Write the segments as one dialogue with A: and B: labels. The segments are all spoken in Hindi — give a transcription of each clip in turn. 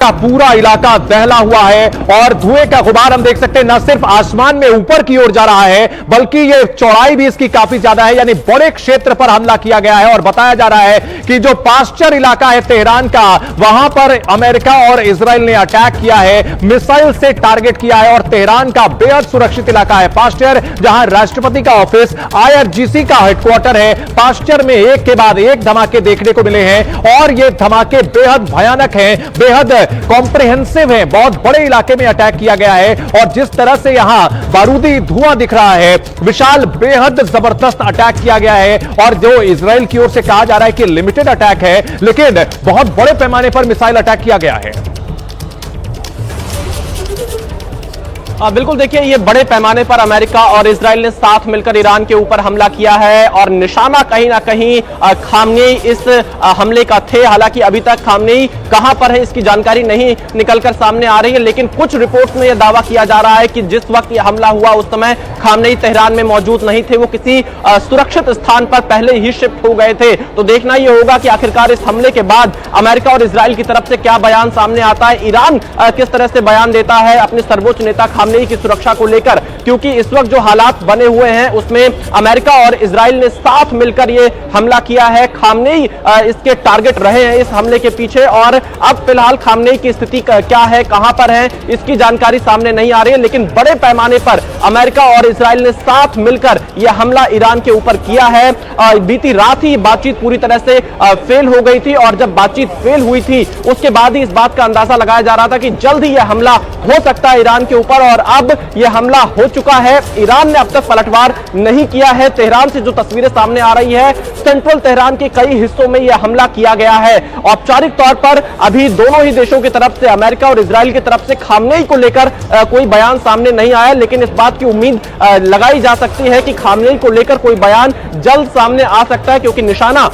A: का पूरा इलाका दहला हुआ है और धुएं का गुबार हम देख सकते हैं, न सिर्फ आसमान में ऊपर की ओर जा रहा है बल्कि ये चौड़ाई भी इसकी काफी ज्यादा है, यानी बड़े क्षेत्र पर हमला किया गया है। और बताया जा रहा है कि जो पास्चर इलाका है तेहरान का, वहां पर अमेरिका और इजराइल ने अटैक किया है, मिसाइल से टारगेट किया है। और तेहरान का बेहद सुरक्षित इलाका है पास्चर, जहां राष्ट्रपति का ऑफिस, IRGC का हेडक्वार्टर है। पास्चर में एक के बाद एक धमाके देखने को मिले हैं और ये धमाके बेहद भयानक हैं, बेहद कॉम्प्रिहेंसिव है। बहुत बड़े इलाके में अटैक किया गया है और जिस तरह से यहां बारूदी धुआं दिख रहा है, विशाल बेहद जबरदस्त अटैक किया गया है। और जो इजराइल की ओर से कहा जा रहा है कि लिमिटेड अटैक है, लेकिन बहुत बड़े पैमाने पर मिसाइल अटैक किया गया है।
B: बिल्कुल, देखिए, ये बड़े पैमाने पर अमेरिका और इजराइल ने साथ मिलकर ईरान के ऊपर हमला किया है और निशाना कहीं ना कहीं खामनेई इस हमले का थे। हालांकि अभी तक खामनेई कहां पर है इसकी जानकारी नहीं निकलकर सामने आ रही है, लेकिन कुछ रिपोर्ट्स में यह दावा किया जा रहा है कि जिस वक्त यह हमला हुआ उस समय खामनेई तेहरान में मौजूद नहीं थे, वो किसी सुरक्षित स्थान पर पहले ही शिफ्ट हो गए थे। तो देखना यह होगा कि आखिरकार इस हमले के बाद अमेरिका और इजराइल की तरफ से क्या बयान सामने आता है, ईरान किस तरह से बयान देता है अपने सर्वोच्च नेता खामनेई की सुरक्षा को लेकर, क्योंकि इस वक्त जो हालात बने हुए हैं उसमें अमेरिका और इजराइल ने साथ मिलकर ये हमला किया है। खामनेई इसके टारगेट रहे हैं इस हमले के पीछे और अब फिलहाल खामनेई की स्थिति क्या है, कहां पर है, इसकी जानकारी सामने नहीं आ रही है। लेकिन बड़े पैमाने पर अमेरिका और इजराइल ने साथ मिलकर यह हमला ईरान के ऊपर किया है। बीती रात ही बातचीत पूरी तरह से फेल हो गई थी और जब बातचीत फेल हुई थी उसके बाद ही इस बात का अंदाजा लगाया जा रहा था कि जल्द ही यह हमला हो सकता है ईरान के ऊपर, और अब यह हमला हो चुका है। ईरान ने अब तक पलटवार नहीं किया है। तेहरान से जो तस्वीरें सामने आ रही है, सेंट्रल तेहरान के कई हिस्सों में यह हमला किया गया है। औपचारिक तौर पर अभी दोनों ही देशों की तरफ से, अमेरिका और इजराइल की तरफ से, खामनेई को लेकर कोई बयान सामने नहीं आया, लेकिन इस बात की उम्मीद लगाई जा सकती है कि खामनेई को लेकर कोई बयान जल्द सामने आ सकता है, क्योंकि निशाना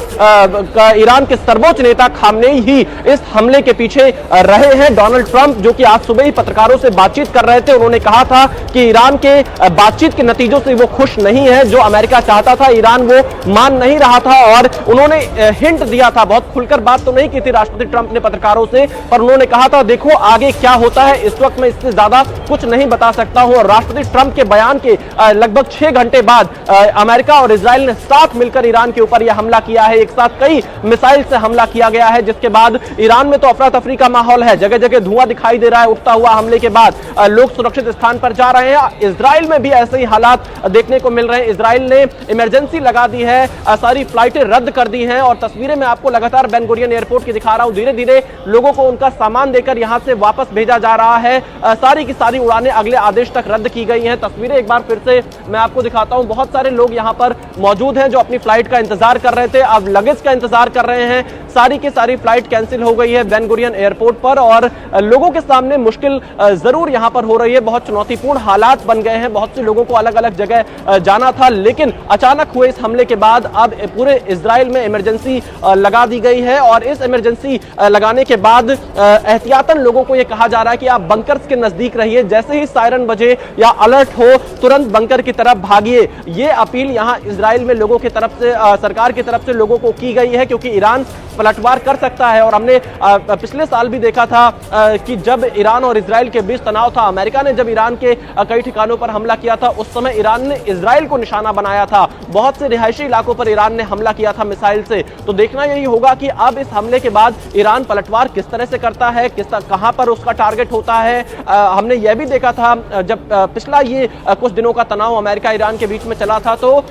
B: ईरान के सर्वोच्च नेता खामनेई ही इस हमले के पीछे रहे हैं। डोनाल्ड ट्रंप, जो कि आज सुबह ही पत्रकारों से बातचीत कर रहे थे, उन्होंने कहा था कि ईरान के बातचीत के नतीजों से वो खुश नहीं है। जो अमेरिका चाहता था ईरान वो मान नहीं रहा था और उन्होंने हिंट दिया था, बहुत खुलकर बात तो नहीं की थी राष्ट्रपति ट्रंप ने पत्रकारों से, पर उन्होंने कहा था देखो आगे क्या होता है, इस वक्त मैं इससे ज्यादा कुछ नहीं बता सकता हूं। और राष्ट्रपति ट्रंप के बयान के लगभग 6 घंटे बाद अमेरिका और इजराइल ने साथ मिलकर ईरान के ऊपर यह हमला किया है। एक साथ कई मिसाइल से हमला किया गया है, जिसके बाद ईरान में तो अफरा तफरी का माहौल है, जगह जगह धुआं दिखाई दे रहा है उठता हुआ। हमले के बाद लोग सुरक्षित स्थान पर जा रहे हैं। इजराइल में भी ऐसे ही हालात देखने को मिल रहे हैं। इजराइल ने इमरजेंसी लगा दी है, सारी फ्लाइटें रद्द कर दी हैं और तस्वीरें मैं आपको लगातार बेन गुरियन एयरपोर्ट की दिखा रहा हूं। धीरे धीरे लोगों को उनका सामान देकर यहां से वापस भेजा जा रहा है। सारी की सारी उड़ानें अगले आदेश तक रद्द की गई हैं। तस्वीरें एक बार फिर से मैं आपको दिखाता हूं। बहुत सारे लोग यहां पर मौजूद हैं जो अपनी फ्लाइट का इंतजार कर रहे थे, अब लगेज का इंतजार कर रहे हैं। सारी की सारी फ्लाइट कैंसिल हो गई है बेन गुरियन एयरपोर्ट पर और लोगों के सामने मुश्किल जरूर यहां पर हो रही है। बहुत चुनौतीपूर्ण हालात बन गए हैं, बहुत से लोगों को अलग अलग जगह जाना था, लेकिन अचानक हुए इस हमले के बाद अब पूरे इजराइल में इमरजेंसी लगा दी गई है। और इस इमरजेंसी लगाने के बाद एहतियातन लोगों को यह कहा जा रहा है कि आप बंकर्स के नजदीक रहिए, जैसे ही सायरन बजे या अलर्ट हो तुरंत बंकर की तरफ भागिए। ये अपील यहां इजराइल में लोगों की तरफ से, सरकार की तरफ से लोगों को की गई है, क्योंकि ईरान पलटवार कर सकता है। और हमने पिछले साल भी देखा था कि जब ईरान और इजराइल के बीच तनाव था, अमेरिका ने जब ईरान के कई ठिकानों पर हमला किया था, उस समय ईरान ने इजराइल को निशाना बनाया था। बहुत से रिहायशी इलाकों पर ईरान ने हमला किया था मिसाइल से। तो देखना यही होगा कि अब इस हमले के बाद ईरान पलटवार किस तरह से करता है, कहां पर उसका टारगेट होता है। हमने यह भी देखा था जब पिछला ये कुछ दिनों का तनाव अमेरिका ईरान के बीच में चला था, तो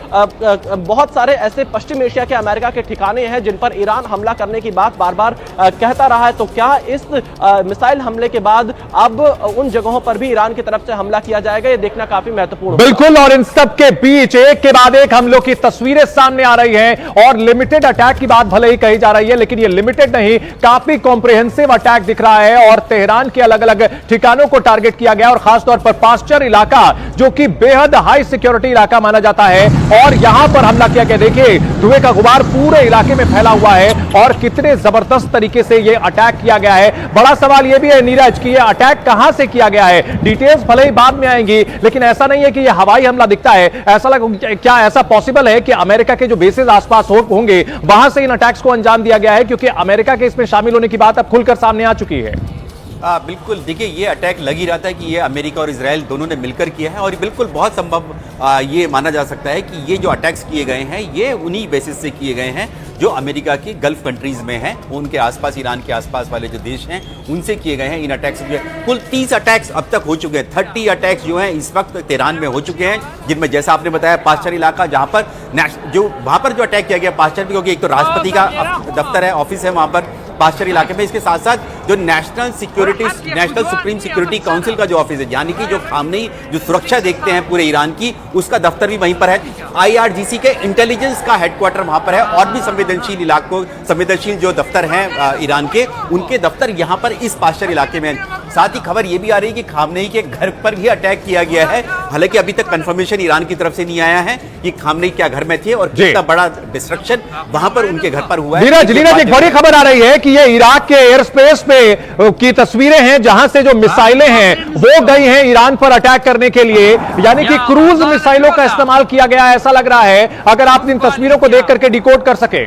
B: बहुत सारे ऐसे पश्चिम एशिया के अमेरिका के ठिकाने हैं जिन पर ईरान हमला करने की बात बार बार कहता रहा है। तो क्या इस मिसाइल हमले के बाद अब उन जगहों पर भी ईरान की तरफ से हमला किया जाएगा, ये देखना काफी महत्वपूर्ण।
A: बिल्कुल, और इन सब के बीच एक के बाद एक हमलों की तस्वीरें सामने आ रही हैं और लिमिटेड अटैक की बात भले ही कही जा रही है, लेकिन ये लिमिटेड नहीं, काफी कॉम्प्रिहेंसिव अटैक दिख रहा है। और तेहरान के अलग अलग ठिकानों को टारगेट किया गया और खासतौर पर पास्चर इलाका, जो कि बेहद हाई सिक्योरिटी इलाका माना जाता है, और यहां पर हमला किया गया। देखिए धुएं का गुबार पूरे इलाके में फैला हुआ है और कितने जबरदस्त तरीके से यह अटैक किया गया है। बड़ा सवाल यह भी है नीरज कि यह अटैक कहां से किया गया है। डिटेल्स भले ही बाद में आएंगी, लेकिन ऐसा नहीं है कि यह हवाई हमला दिखता है। क्या ऐसा पॉसिबल है कि अमेरिका के जो बेसेस आसपास होंगे वहां से इन अटैक्स को अंजाम दिया गया है, क्योंकि अमेरिका के इसमें शामिल होने की बात अब खुलकर सामने आ चुकी है।
C: बिल्कुल, देखिए ये अटैक लग ही रहा था कि ये अमेरिका और इजराइल दोनों ने मिलकर किया है, और ये बिल्कुल बहुत संभव ये माना जा सकता है कि ये जो अटैक्स किए गए हैं ये उन्हीं बेसिस से किए गए हैं जो अमेरिका की गल्फ कंट्रीज में हैं, उनके आसपास, ईरान के आसपास वाले जो देश हैं उनसे किए गए हैं। इन अटैक्स कुल 30 अटैक्स अब तक हो चुके हैं। 30 अटैक्स जो हैं इस वक्त तेहरान में हो चुके हैं, जिनमें जैसा आपने बताया पाश्चर इलाका, जहां पर वहां पर जो अटैक किया गया पाश्चर भी, क्योंकि एक तो राष्ट्रपति का दफ्तर है, ऑफिस है वहां पर पाश्चर इलाके में, इसके साथ साथ जो नेशनल सुप्रीम सिक्योरिटी काउंसिल का जो ऑफिस है, यानी कि जो खामनेई जो सुरक्षा देखते हैं पूरे ईरान की, उसका दफ्तर भी वहीं पर है। IRGC के इंटेलिजेंस का हेडक्वार्टर वहां पर है, और भी संवेदनशील जो दफ्तर हैं ईरान के, उनके दफ्तर यहां पर इस पाश्चर इलाके में। साथ ही खबर यह भी आ रही है कि खामनेई के घर पर भी अटैक किया गया है। हालांकि अभी तक कंफर्मेशन ईरान की तरफ से नहीं आया है कि खामनेई क्या घर में थे और कितना बड़ा डिस्ट्रक्शन वहां पर उनके घर पर हुआ है।
A: नीरज, एक बड़ी खबर आ रही है कि ये इराक के एयर स्पेस पे की तस्वीरें हैं, जहां से जो मिसाइलें हैं वो गई हैं ईरान पर अटैक करने के लिए, यानी कि क्रूज मिसाइलों का इस्तेमाल किया गया है, ऐसा लग रहा है, अगर आप इन तस्वीरों को देख करके डिकोड कर सके।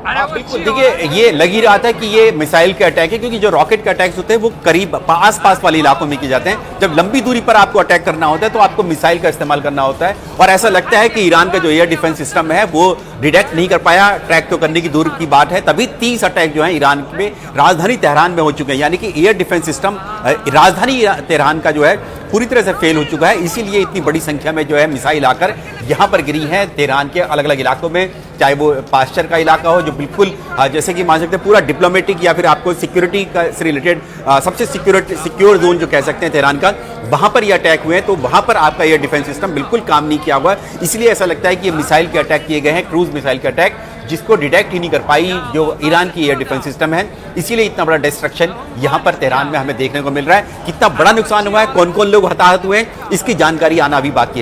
C: बिल्कुल, देखिए ये लग ही रहा था कि ये मिसाइल के अटैक है, क्योंकि जो रॉकेट के अटैक्स होते हैं वो करीब आस-पास वाले इलाकों में किए जाते हैं। जब लंबी दूरी पर आपको अटैक करना होता है तो आपको मिसाइल का इस्तेमाल करना होता है, और ऐसा लगता है कि ईरान का जो एयर डिफेंस सिस्टम है वो डिटेक्ट नहीं कर पाया, ट्रैक तो करने की दूर की बात है, तभी 30 अटैक जो है ईरान में राजधानी तेहरान में हो चुके हैं। यानी कि एयर डिफेंस सिस्टम राजधानी तेहरान का जो है पूरी तरह से फेल हो चुका है, इसीलिए इतनी बड़ी संख्या में जो है मिसाइल आकर यहां पर गिरी है तेहरान के अलग अलग इलाकों में, चाहे वो पाश्चर का इलाका हो जो बिल्कुल जैसे कि मान सकते हैं पूरा डिप्लोमेटिक या फिर आपको सिक्योरिटी का से रिलेटेड सबसे सिक्योर जोन जो कह सकते हैं तेहरान का, वहां पर ये अटैक हुए हैं, तो वहां पर आपका एयर डिफेंस सिस्टम बिल्कुल काम नहीं किया हुआ, इसलिए ऐसा लगता है कि ये मिसाइल के अटैक किए गए हैं, क्रूज मिसाइल के अटैक, जिसको डिटेक्ट ही नहीं कर पाई जो ईरान की एयर डिफेंस सिस्टम है, इसीलिए इतना बड़ा डिस्ट्रक्शन यहां पर तेहरान में हमें देखने को मिल रहा है। कितना बड़ा नुकसान हुआ है, कौन कौन लोग हताहत हुए हैं, इसकी जानकारी आना अभी बाकी है।